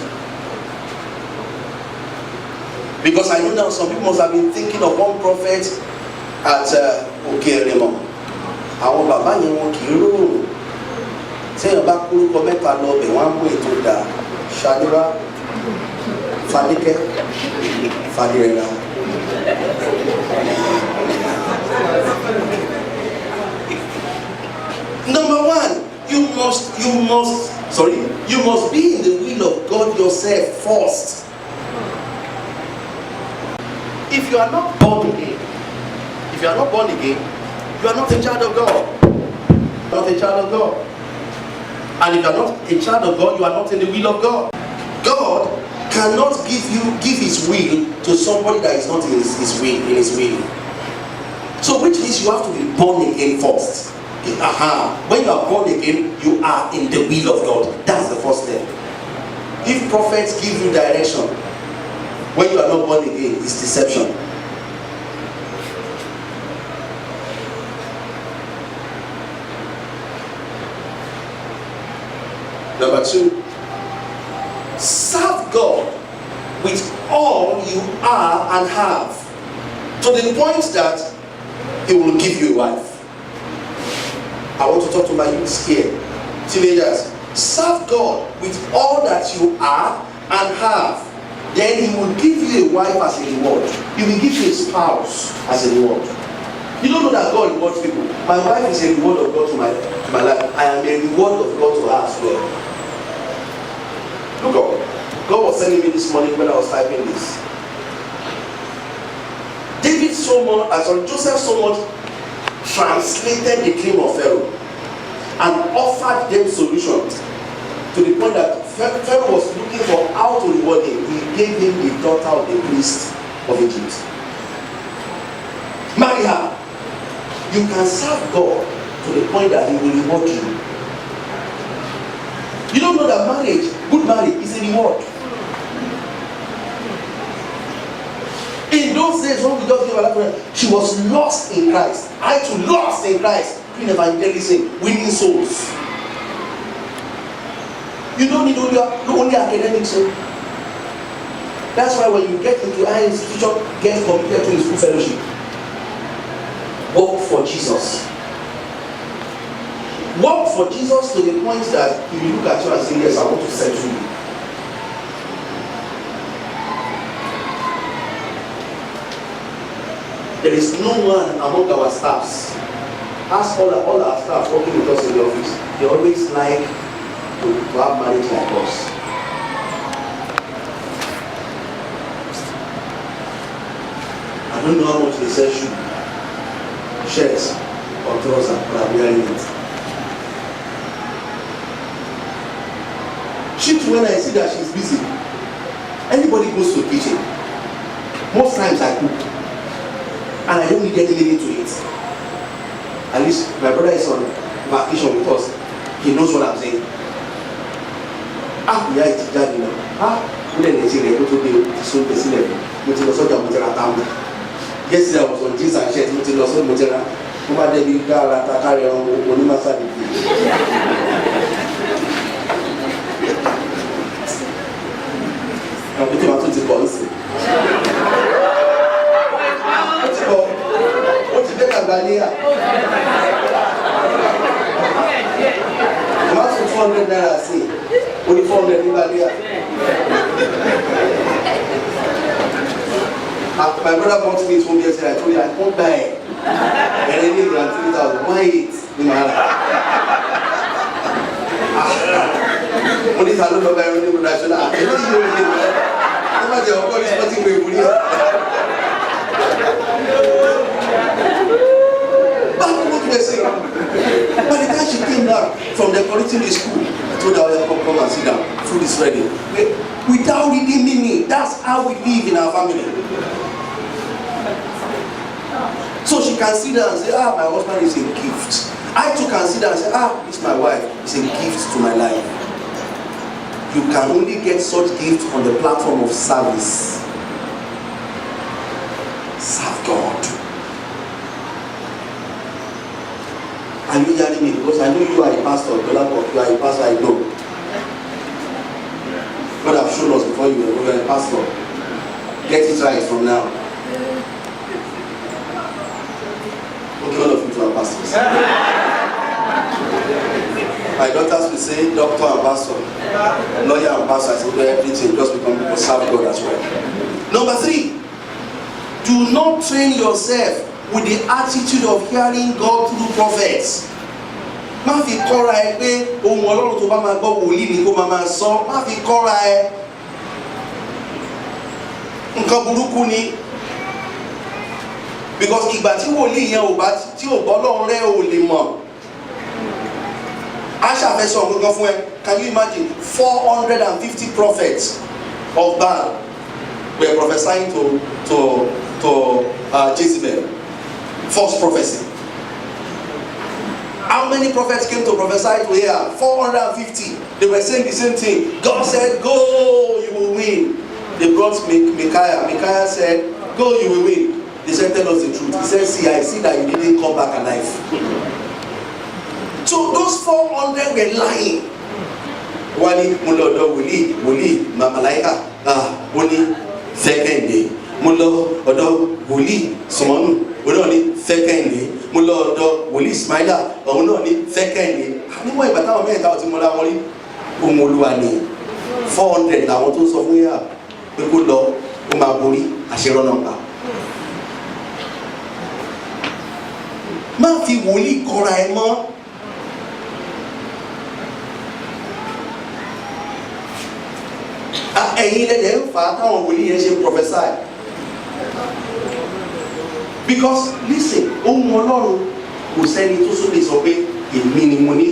[SPEAKER 1] Because I know now some people must have been thinking of one prophet at Okeremo. Àwọn bàbá yẹn wọn kì í rọrùn. Téèyàn bá kúrúkọ mẹ́ta lọ bẹ̀ wọ́n á mú ètò dà. Ṣadúrà, Fadékẹ́, Fadérẹ̀ra. Number one, you must be in the will of God yourself first. If you are not born again, you are not a child of God. Not a child of God. And if you are not a child of God, you are not in the will of God. God cannot give his will to somebody that is not in his will. So which means you have to be born again first. When you are born again, you are in the will of God. That's the first step. If prophets give you direction, when you are not born again, it's deception. Number two, serve God with all you are and have, to the point that He will give you a wife. I want to talk to my youths here, teenagers. Serve God with all that you are and have. Then He will give you a wife as a reward. He will give you a spouse as a reward. You don't know that God rewards people. My wife is a reward of God to my life. I am a reward of God to her as well. Look up. God was telling me this morning when I was typing this. Joseph so much translated the dream of Pharaoh and offered them solutions to the point that Pharaoh was looking for how to reward him. He gave him the daughter of the priest of Egypt. Marry her. You can serve God to the point that He will reward you. You don't know that marriage, good marriage, is a reward. In those days when we just gave our life, she was lost in Christ. I too lost in Christ. Doing evangelism, winning souls. You don't need only academics. So. That's why when you get into higher institution, get committed to His full fellowship. Work for Jesus. Work for Jesus to the point that He will look at you and say, yes, I want to settle you. There is no one among our staffs. Ask all our staff working with us in the office. They always like to have marriage like us. I don't know how much they sell shoe, shirts, or trousers, but I'm wearing it. She too, when I see that she's busy, anybody goes to the kitchen. Most times I cook. And I don't need any limit to it. At least my brother is on vacation with us. He knows what I'm saying. We are it daddy now. We didn't see the photo the soul the cinema. Yesterday I was on jeans and shirts. Over there we got a carry on Onimasa. I'm putting my 20 policy. What's the better than here? You have 200 naira, see. Only 400 in Balia. My brother bought me 2 years ago. I told you I can't buy it. And I need 3,000. Why it? In my life. Only if I don't know by only production. I don't know. By the time she came down from the Polytechnic school, I told her, come and sit down. Food is ready. Without eating me, that's how we live in our family. So she can sit down and say, my husband is a gift. I too can sit down and say, this is my wife. It's a gift to my life. You can only get such gift on the platform of service. Serve God. Are you hearing me? Because I know you are a pastor. You are a pastor, I know. God have shown us before you were a pastor. Get it right from now. Okay, all of you two are pastors. My daughters will say doctor and pastor, lawyer and pastor. I say everything, just become people serve God as well. Number 3, do not train yourself with the attitude of hearing God through prophets. Má fi kọ́ra ẹ pé ohun Ọlọ́run tó bá máa gbọ́ wòlíì ni kó máa sọ. Má fi kọ́ra ẹ. Nǹkan burúkú ni. Because ìgbà tí wòlíì yẹn ò bá tí ò gbọ́ Ọlọ́run rẹ̀ ò lè mọ̀. Asha fẹ́ sọ nǹkan fún ẹ. Can you imagine 450 prophets of Baal were prophesying to Jezebel? False prophecy. How many prophets came to prophesy to her? 450. They were saying the same thing. God said, go, you will win. They brought Micaiah. Micaiah said, go, you will win. They said, tell us the truth. He said, see, I see that you didn't come back alive. So those 400 were lying. One is Mulo Wuli, Mamalaika, Wuni, second day. Mulo Odo Wuli, Simon, Wuni, second day. Mulo Odo Wuli, Smiler, Wuni, second day. Anyway, but now I made out to Mula Wuli, Umuluani. 400, I want to say, we are good law, Umaburi, Ashironamba. Mafi Wuli Koraima. Ẹ̀yin lẹ́dẹ̀ ń fà á táwọn wòlíì yẹn ṣe prophesy. Because listen, ohun Ọlọ́run kò sẹ́ni tó sọ lè sọ pé èmi ni mo ní.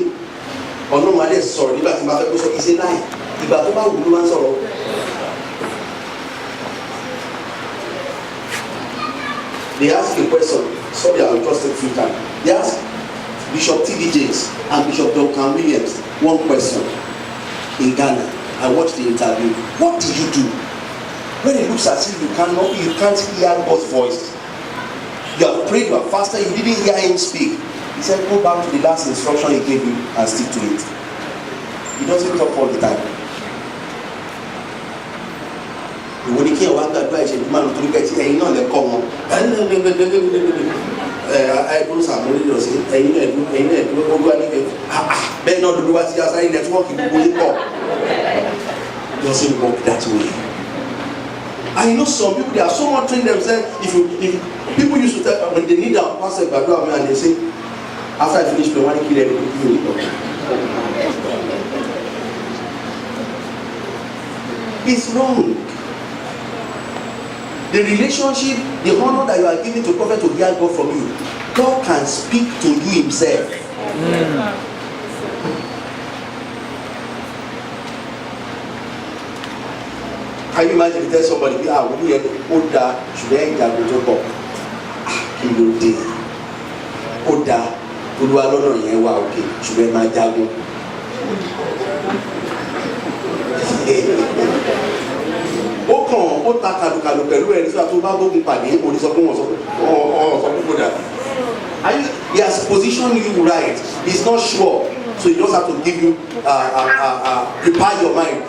[SPEAKER 1] Ọlọ́run adé sọ̀rọ̀ nígbà tí mo bá fẹ́ kó sọ ìṣe láì. Ìgbà tó bá wù ló máa ń sọ̀rọ̀. They ask a question. Sorry, I will trust it few times. They ask Bishop T.D. Jakes and Bishop Duncan Williams one question in Ghana. I watched the interview. What did you do when it looks as if you can't hear God's voice? You have prayed, you have fasted, you didn't hear Him speak. He said, go back to the last instruction He gave you and stick to it. He doesn't talk all the time. Ìwọ ni kí ẹ wá gbàdúrà ìṣẹ́jú márùn-ún torí pé ẹ̀yin náà lè kọ́ wọn. Àìkúrò sàmúlò lọ sí ẹ̀yin náà ẹ̀dúró olúwa ní bẹ́ẹ̀ náà lóluwá sí asáré nẹ́tíwọ́ọ̀kì gbogbo yín pọ̀. It doesn't work that way. I know some people, they are so much trained themselves. If people used to tell when they need a pastor background and they say, after I finish praying, I want to kill everybody. It's wrong. The relationship, the honor that you are giving to prophet to hear God from you, God can speak to you Himself. Can you imagine if you tell somebody, we are here, Oda, should I go to God? Kilo day. Oda, Olúwa lọ́nà yẹn wà okay, should I máa jagun? Ó kàn ó ta kàlùkàlù pẹ̀lú ẹni tí a tó bá gbógun pàdé òní sọ fún wọn sọ fún kódà. He has positioned you right. He's not sure, so he just have to give you prepare your mind.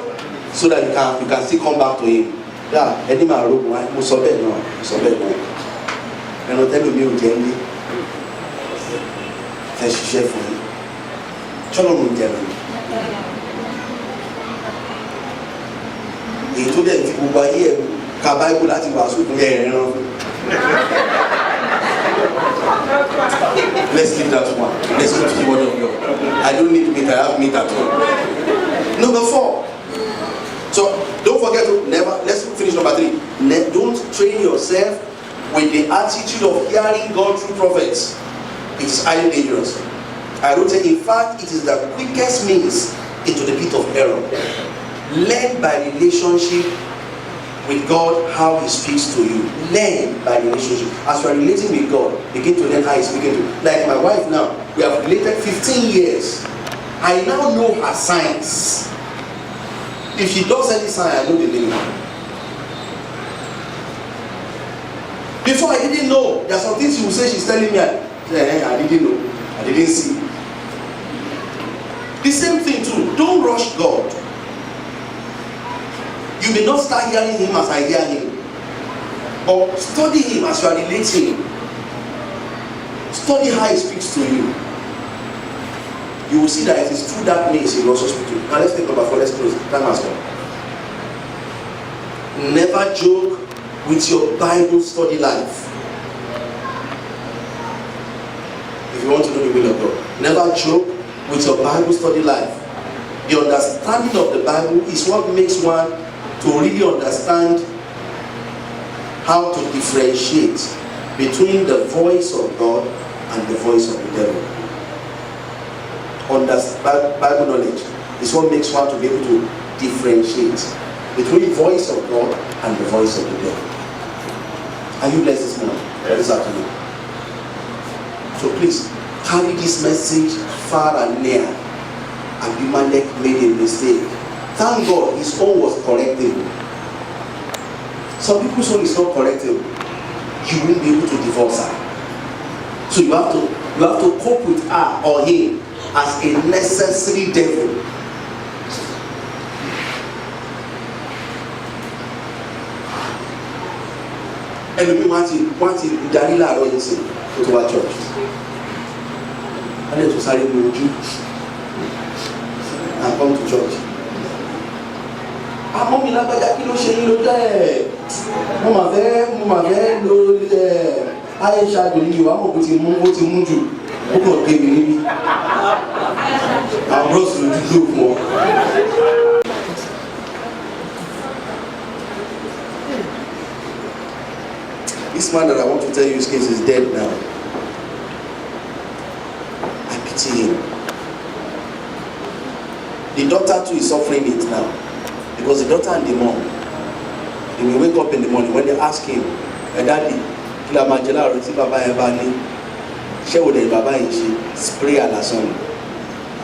[SPEAKER 1] So that you can still come back to Him. Yeah, ẹni máa ro mo sọ bẹ́ẹ̀ náà, ẹnu tẹ́lẹ̀ mi ò jẹ́ ní fẹ́ ṣiṣẹ́ fún yín. Ṣọ́nà mo jẹ́ mi. Èyí tó dẹ̀ fi gbogbo ayé ẹ̀ ka Báíbù láti wàásù fún ẹ̀rẹ̀ rán. Let's leave that one. Let's go to the word of God. I don't need meat, I have meat at home. Number 4. So don't forget to let's finish number 3. Don't train yourself with the attitude of hearing God through prophets. It's highly dangerous. I wrote it, in fact, it is the quickest means into the pit of error. Learn by relationship with God how He speaks to you. Learn by relationship. As you are relating with God, begin to learn how He's speaking to you. Like my wife now, we have related 15 years. I now know her signs. If she does any sign, I know the meaning. Before I didn't know. There are some things she will say, she's telling me, I didn't know. I didn't see. The same thing too. Don't rush God. You may not start hearing him as I hear him, but study him as you are relating. Study how he speaks to you. You will see that it is through that means he will also speak to you. Now let's take number 4. Let's close. Time has come. Never joke with your Bible study life. If you want to know the will of God, never joke with your Bible study life. The understanding of the Bible is what makes one to really understand how to differentiate between the voice of God and the voice of the devil. Bible knowledge is what makes one to be able to differentiate between the voice of God and the voice of the devil. Are you blessed this morning? This afternoon? So please carry this message far and near. Abimelech made a mistake. Thank God his own was correctable. Some people's own is not correctable. You won't be able to divorce her. So you have to cope with her or him as a necessary devil. Ẹlòmíì wọ́n ti darí láàárọ̀ yìí sí kó tó wá church. Wọ́n lè tún sáré mú ojú and come to church. Àmọ́ mi lágbájá kí ló ṣe yín ló dá ẹ̀? Mo mà fẹ́ lo Aisha bìnrin yìí wá mọ̀ kó ti mú jù. Ó kàn gé mi níbí. Àwọn bros ló dúró fún ọ. This man that I want to tell you his case is dead now. I pity him. The daughter too is suffering it now. Because the daughter and the mom, they will wake up in the morning when they ask him, Daddy, kí la máa jẹ láàárọ̀ tí bàbá yẹn bá ní? Ṣé wo lè bàbá yẹn ṣe spray àlàsàn ni?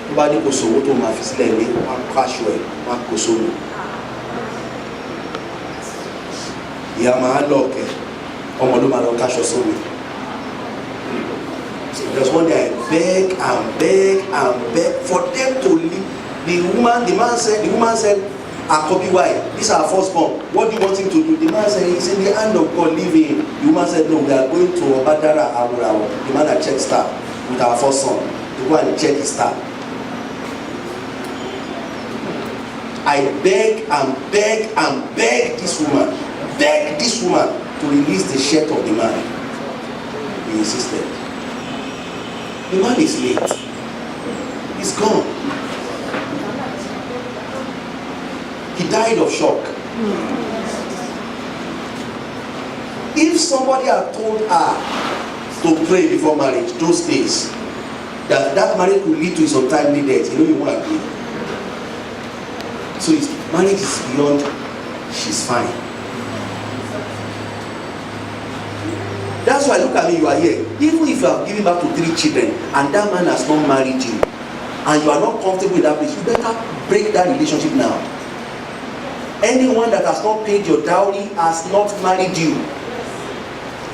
[SPEAKER 1] Tó bá ní kò sówó tó máa fi sílẹ̀ ní wọ́n á kó aṣọ ẹ̀ wọ́n á kó sómi. Ìyá máa lọ ọ̀kẹ́. Ọmọ ló máa lọ káṣọ sómi. Just one day I beg for them to leave. The woman said, Akobi, why? This is our firstborn. What do you want him to do? The man said, he's in the hand of God, leave him. The woman said, no, we are going to Obadara Awurawo. The man had checked star with our first son to go and check his star. I beg this woman to release the shirt of the man. He insisted. The man is late. He's gone. He died of shock. If somebody had told her to pray before marriage, those days, that marriage could lead to his untimely death, you won't agree. So his marriage is beyond, she's fine. That's why, look at me, you are here. Even if you have given birth to 3 children and that man has not married you and you are not comfortable with that place, you better break that relationship now. Anyone that has not paid your dowry has not married you.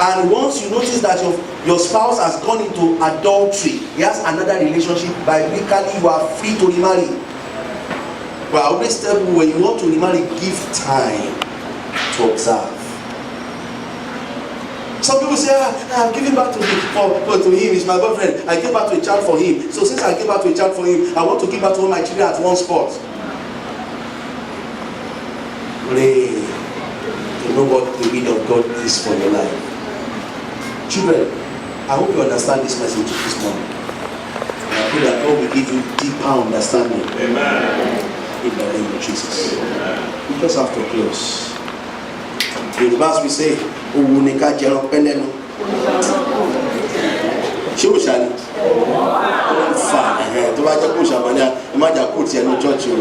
[SPEAKER 1] And once you notice that your spouse has gone into adultery, he has another relationship, biblically you are free to remarry. But I always tell you, when you want to remarry, give time to observe. Some people say, I'm giving back to him, he's my boyfriend. I gave back to a child for him. So since I gave back to a child for him, I want to give back to all my children at one spot. Pray to know what the will of God is for your life. Children, I hope you understand this message this morning. And I pray that God will give you deeper understanding. Amen. In the name of Jesus. Amen. We just have to close. In the verse we say, Uwunika jẹran pẹ́lẹ́nu. Ṣé o ṣàlì? Ó ń fa tó bá jẹ́ kó ṣàmọ́lẹ́ ẹ má jà kó tiẹ̀ ní chọ́ọ̀chì o.